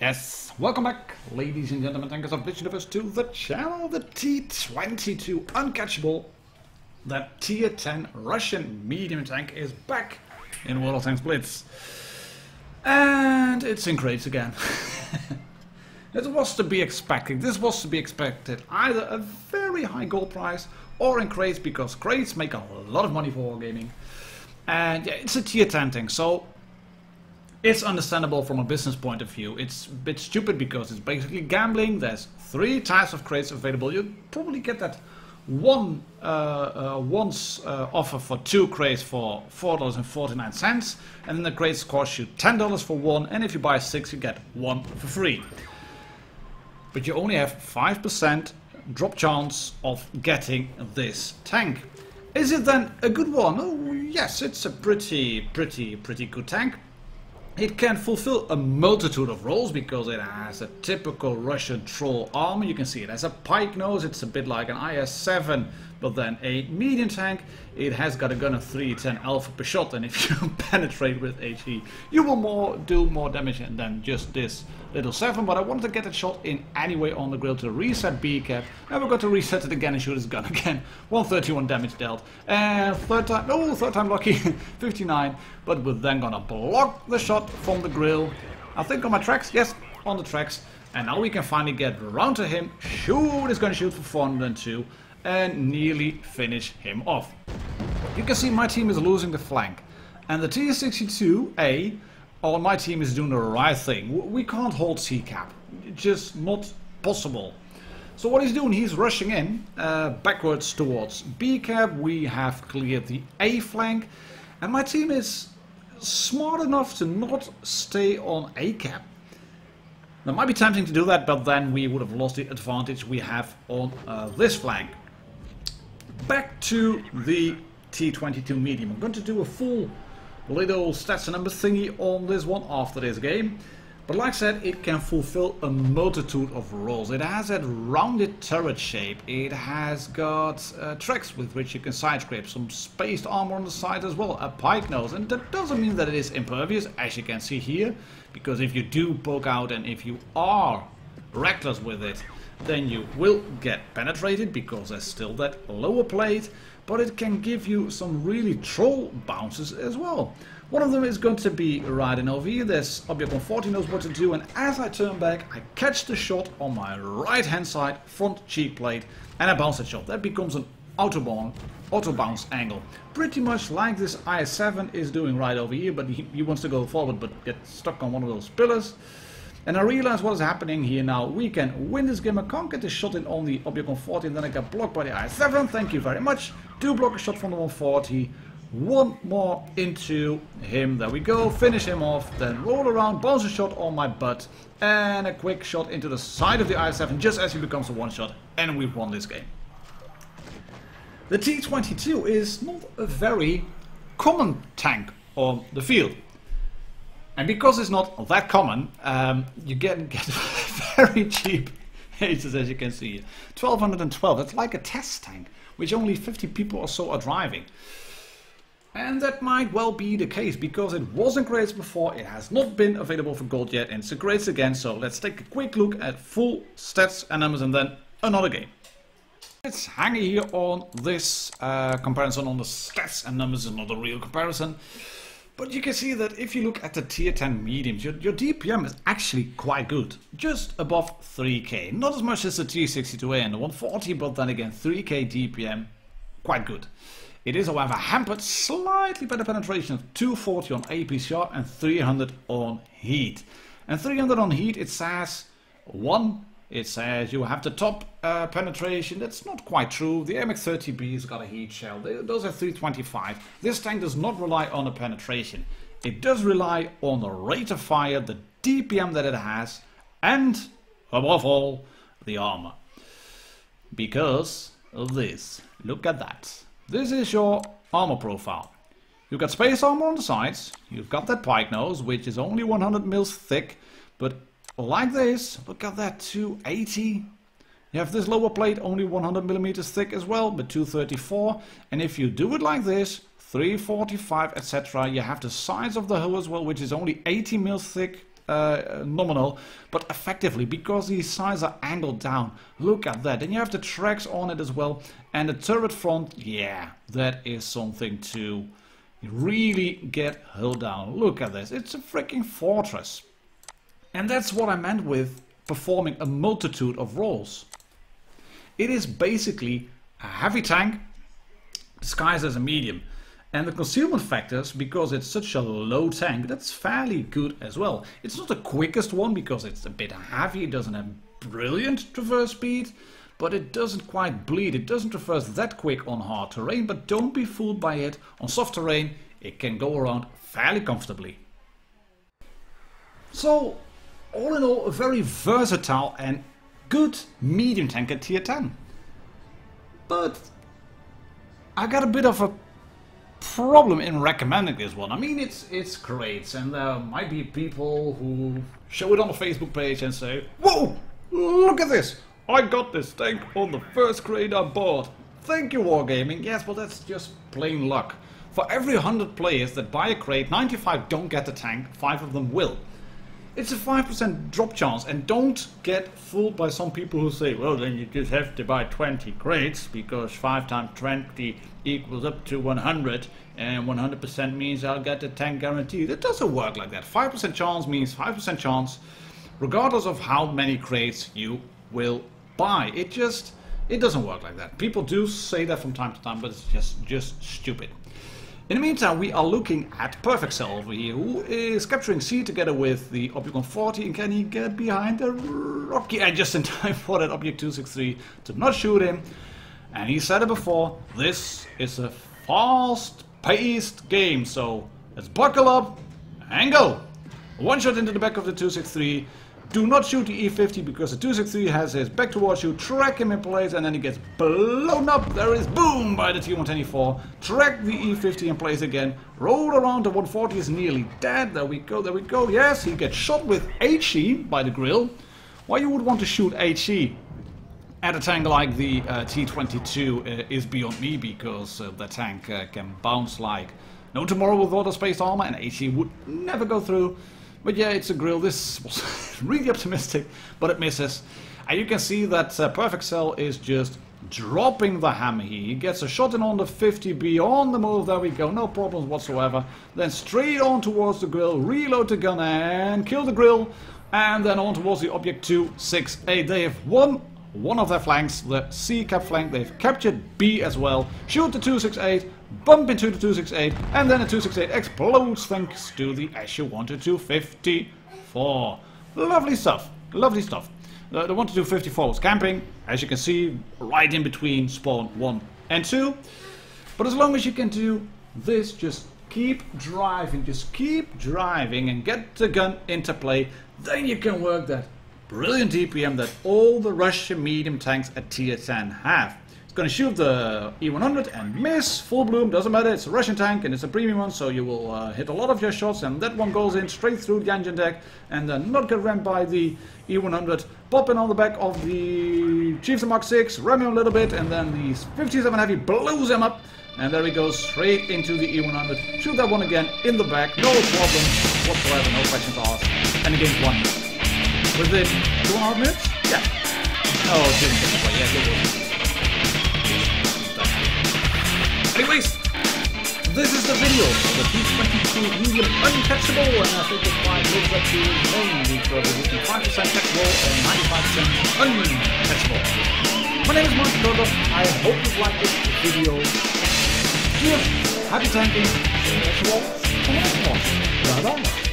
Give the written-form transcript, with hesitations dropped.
Yes, welcome back, ladies and gentlemen, tankers of Blitz Universe, to the channel. The T-22 uncatchable, that tier 10 Russian medium tank is back in World of Tanks Blitz. And it's in crates again. It was to be expected. This was to be expected. Either a very high gold price or in crates, because crates make a lot of money for wargaming. And yeah, it's a tier 10 tank, so it's understandable from a business point of view. It's a bit stupid because it's basically gambling. There's 3 types of crates available. You probably get that once offer for 2 crates for $4.49, and then the crates cost you $10 for 1, and if you buy 6 you get 1 for free. But you only have 5% drop chance of getting this tank. Is it then a good one? Oh yes, it's a pretty good tank. It can fulfill a multitude of roles because it has a typical Russian troll armor. You can see it has a pike nose. It's a bit like an IS-7, but then a medium tank. It has got a gun of 310 alpha per shot, and if you penetrate with HE, you will do more damage than just this little 7. But I wanted to get that shot in anyway on the grill to reset B cap. Now we're going to reset it again and shoot his gun again. 131 damage dealt, and third time lucky, 59. But we're then gonna block the shot from the grill. I think on my tracks, yes, on the tracks. And now we can finally get around to him. Shoot, is gonna shoot for 402 and nearly finish him off. You can see my team is losing the flank, and the T-22A on my team is doing the right thing. We can't hold C cap, just not possible. So what he's doing, he's rushing in backwards towards B cap. We have cleared the A flank, and my team is smart enough to not stay on A cap. Now, it might be tempting to do that, but then we would have lost the advantage we have on this flank. Back to the T-22 medium. I'm going to do a full little stats and numbers thingy on this one after this game. But like I said, it can fulfill a multitude of roles. It has that rounded turret shape. It has got tracks with which you can side scrape, some spaced armor on the side as well, a pike nose. And that doesn't mean that it is impervious, as you can see here, because if you do poke out and if you are reckless with it, then you will get penetrated because there's still that lower plate. But it can give you some really troll bounces as well. One of them is going to be right in over here. This object on 40 knows what to do, and as I turn back, I catch the shot on my right hand side front cheek plate, and I bounce that shot. That becomes an auto bounce angle, pretty much like this IS-7 is doing right over here. But he wants to go forward but gets stuck on one of those pillars. And I realize what is happening here now. We can win this game. I can't get the shot in on the object on 40, and then I get blocked by the IS-7. Thank you very much. Do block a shot from the 140. One more into him. There we go. Finish him off. Then roll around, bounce a shot on my butt, and a quick shot into the side of the IS-7 just as he becomes a one-shot. And we've won this game. The T-22 is not a very common tank on the field. And because it's not that common, you get very cheap H's, as you can see. 1212, that's like a test tank, which only 50 people or so are driving. And that might well be the case, because it was in crates before, it has not been available for gold yet, and it's in crates again. So let's take a quick look at full stats and numbers, and then another game. It's hanging here on this comparison on the stats and numbers, is not a real comparison. But you can see that if you look at the tier 10 mediums, your DPM is actually quite good. Just above 3k. Not as much as the T-62A and the 140, but then again 3k DPM, quite good. It is, however, hampered slightly by the penetration of 240 on APCR and 300 on heat. And 300 on heat, it says it says you have the top penetration. That's not quite true. The MX-30B's got a heat shell. Those are 325. This tank does not rely on the penetration. It does rely on the rate of fire, the DPM that it has, and above all, the armor. Because of this. Look at that. This is your armor profile. You've got space armor on the sides. You've got that pike nose, which is only 100 mils thick, but like this, look at that, 280. You have this lower plate, only 100 millimeters thick as well, but 234. And if you do it like this, 345, etc., you have the sides of the hull as well, which is only 80 mils thick, nominal, but effectively, because these sides are angled down. Look at that. And you have the tracks on it as well. And the turret front, yeah, that is something to really get held down. Look at this. It's a freaking fortress. And that's what I meant with performing a multitude of roles. It is basically a heavy tank disguised as a medium. And the concealment factors, because it's such a low tank, that's fairly good as well. It's not the quickest one because it's a bit heavy, it doesn't have brilliant traverse speed, but it doesn't quite bleed, it doesn't traverse that quick on hard terrain, but don't be fooled by it. On soft terrain, it can go around fairly comfortably. So, all in all, a very versatile and good medium tank at tier 10. But I got a bit of a problem in recommending this one. I mean, it's great, and there might be people who show it on the Facebook page and say, "Whoa, look at this! I got this tank on the first crate I bought. Thank you, Wargaming." Yes, but that's just plain luck. For every 100 players that buy a crate, 95 don't get the tank, 5 of them will. It's a 5% drop chance, and don't get fooled by some people who say, well, then you just have to buy 20 crates because 5 times 20 equals up to 100, and 100% means I'll get the tank guaranteed. It doesn't work like that. 5% chance means 5% chance regardless of how many crates you will buy. It doesn't work like that. People do say that from time to time, but it's just stupid. In the meantime, we are looking at Perfect Cell over here, who is capturing C together with the Object 140, and can he get behind the rocky edge just in time for that Object 263 to not shoot him? And he said it before, this is a fast-paced game, so let's buckle up and go! One shot into the back of the 263. Do not shoot the E50 because the 263 has his back towards you, track him in place, and then he gets blown up. There is boom by the T-124. Track the E50 in place again. Roll around, the 140 is nearly dead. There we go, there we go. Yes, he gets shot with HE by the grill. Why you would want to shoot HE at a tank like the T-22 is beyond me, because the tank can bounce like no tomorrow with water space armor, and HE would never go through. But yeah, it's a grill. This was really optimistic, but it misses. And you can see that Perfect Cell is just dropping the hammer here. He gets a shot in on the 50 beyond the move. There we go, no problems whatsoever. Then straight on towards the grill, reload the gun and kill the grill. And then on towards the Object 268. They have won one of their flanks, the C cap flank. They've captured B as well. Shoot the 268. Bump into the 268, and then the 268 explodes thanks to the SU-122 54. Lovely stuff, lovely stuff. The 122 54 was camping, as you can see, right in between spawn 1 and 2. But as long as you can do this, just keep driving and get the gun into play, then you can work that brilliant DPM that all the Russian medium tanks at tier 10 have. Gonna shoot the E100 and miss, full bloom, doesn't matter, it's a Russian tank and it's a premium one, so you will hit a lot of your shots, and that one goes in straight through the engine deck and then not get rammed by the E100, pop in on the back of the Chieftain Mark 6, ram him a little bit, and then the 57 Heavy blows him up, and there he goes straight into the E100. Shoot that one again in the back, no problem whatsoever, no questions asked, and the game's won. Within 2.5 minutes? Yeah. Oh, it didn't get away, yes it was. Anyways, this is the video for the T-22 medium uncatchable, and I think it quite lives up to its name because it is 5% catchable and 95% uncatchable. My name is martindoggerwotb. I hope you liked this video. Cheers, happy tanking, and that's all. Bye bye.